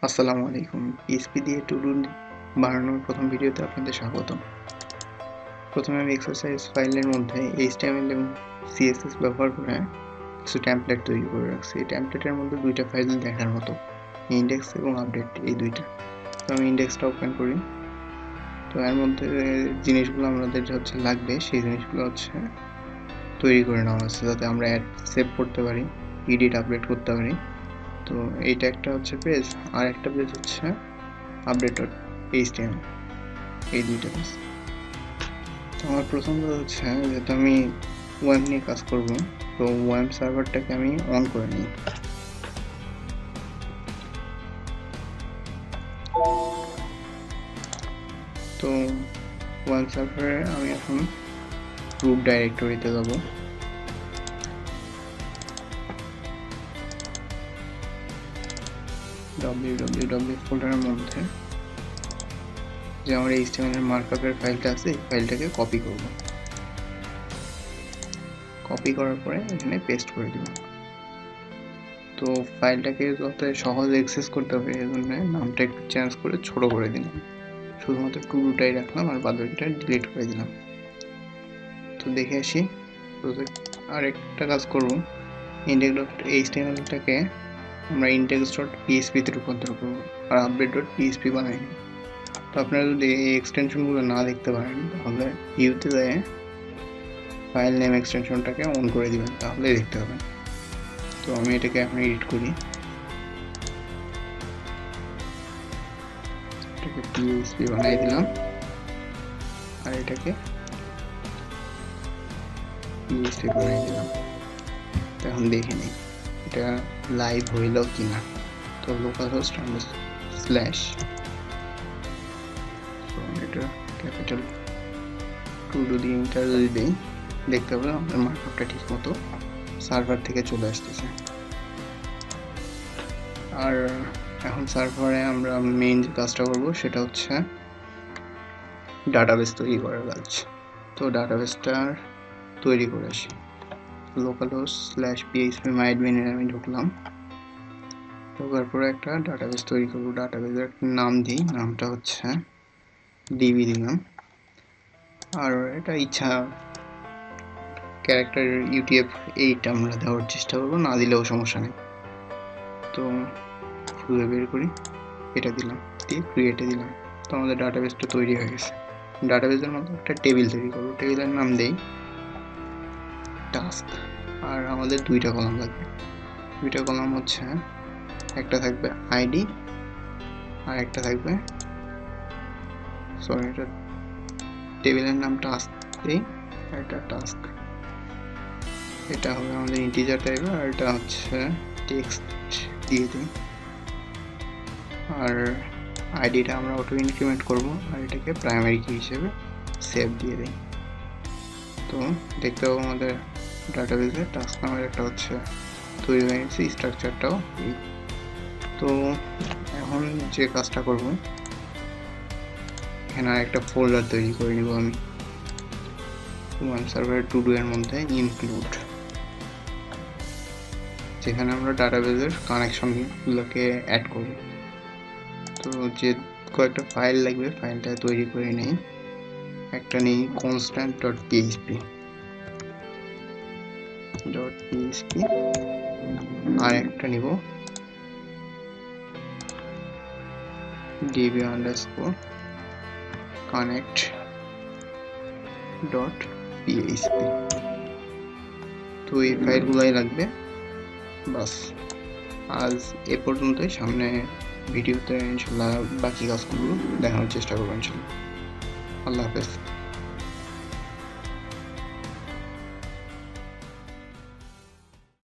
আসসালামু আলাইকুম। পিএইচপি দিয়ে টু ডু বানানোর প্রথম ভিডিওতে আপনাদের স্বাগতম। প্রথমে আমি এক্সারসাইজ ফাইলের মধ্যে HTML এবং CSS ব্যবহার করে কিছু টেমপ্লেট তৈরি করে রাখছি। এই টেমপ্লেটের মধ্যে দুইটা ফাইল দেখার মতো, ইন্ডেক্স এবং আপডেট, এই দুইটা। তো আমি ইন্ডেক্সটা ওপেন করি। তো এর মধ্যে জিনিসগুলো আমাদের লাগবে, সেই জিনিসগুলো তৈরি করে নেওয়া হচ্ছে যাতে আমরা অ্যাড সেভ করতে পারি, এডিট আপডেট করতে পারি। তো এইটা একটা পেজ, আর একটা পেজ update.html, এই দুইটা পেজ। তো আমার প্রথম কাজ যেহেতু আমি ওয়েব নিয়ে কাজ করব, তো ওয়েব সার্ভারটাকে আমি অন করে নিই। তো ওয়েব সার্ভারে আমি এখন রুট ডাইরেক্টরিতে যাব। www ফোল্ডারের মধ্যে যে আমার HTML এর মার্কআপের ফাইলটা আছে, এই ফাইলটাকে কপি করব। কপি করার পরে এখানে পেস্ট করে দেব। তো ফাইলটাকে যাতে সহজে অ্যাক্সেস করতে পারি, এর জন্য নামটা একটু চেঞ্জ করে ছোট করে দিলাম। শুধুমাত্র টু ডুটাই রাখলাম আর বাদবাকিটা ডিলিট করে দিলাম। তো দেখে আসি। আর একটা কাজ করব, index.html-টাকে আমরা index.php-তে রূপান্তর করব আর update.php বানাই। তো আপনারা যদি এই এক্সটেনশনগুলো না দেখতে পারেন তাহলে ভিউতে যায় ফাইল নেম এক্সটেনশনটাকে অন করে দিবেন, তাহলে দেখতে পাবেন। তো আমি এটাকে এখন এডিট করি। এটাকে PHP বানাই দিলাম আর এটাকে PHP বানাই দিলাম। তো এখন দেখে নিই এটা লাইভ হইল কিনা। তো localhost স্ল্যাশ, এটা ক্যাপিটাল টু ডু দিয়ে এন্টার যদি দিই, দেখতে পাবেন আমাদের মার্কআপটা ঠিক মতো সার্ভার থেকে চলে আসতেছে। আর এখন সার্ভারে আমরা মেইন যে কাজটা করবো সেটা ডাটাবেস তৈরি করার কাজ। তো ডাটাবেসটা তৈরি করে আসি। localhost/php-myadmin আমি ঢুকলাম। ঢোকার পরে একটা ডাটাবেস তৈরি করবো। ডাটাবেসের একটা নাম দিই, নামটা ডিবি দিলাম। আর এটা ইচ্ছা ক্যারেক্টার UTF-8 আমরা দেওয়ার চেষ্টা করবো, না দিলেও সমস্যা নেই। তো খুঁজে বের করি, এটা দিলাম, দিয়ে ক্রিয়েটে দিলাম। তো আমাদের ডাটাবেসটা তৈরি হয়ে গেছে। ডাটাবেসের মধ্যে একটা টেবিল তৈরি করবো। টেবিলের নাম দেই টাস্ক। আর আমাদের দুইটা কলাম লাগবে। দুইটা কলাম একটা থাকবে আইডি আর একটা থাকবে, সরি, এটা টেবিলের নাম টাস্ক দেই আর এটা টাস্ক। এটা হবে আমাদের ইন্টিজার টাইপের আর এটা টেক্সট দিয়ে দিই। আর আইডিটা আমরা অটো ইনক্রিমেন্ট করব আর এটাকে প্রাইমারি কি হিসেবে সেভ দিয়ে দিই। তো দেখতে পাবো আমাদের ডাটাবেসে টাস্ক নামের একটা তৈরি হয়ে গেছে, স্ট্রাকচারটাও এই। তো এখন যে কাজটা করব, এখানে একটা ফোল্ডার তৈরি করে নিব আমি ওয়েব সার্ভার টু ডু এর মধ্যে ইনক্লুড, যেখানে আমরা ডাটাবেসের কানেকশনগুলোকে অ্যাড করব। তো যে কয়েকটা ফাইল লাগবে, ফাইলটা তৈরি করে নেই। একটা নেই constant.php, আর একটা নিব db_connect.php। তো এই ফাইলগুলাই লাগবে। বাস, আজ এ পর্যন্তই। সামনে ভিডিওতে ইনশাল্লাহ বাকি কাজগুলো দেখানোর চেষ্টা করবো ইনশাল্লাহ। আল্লাহ হাফেজ।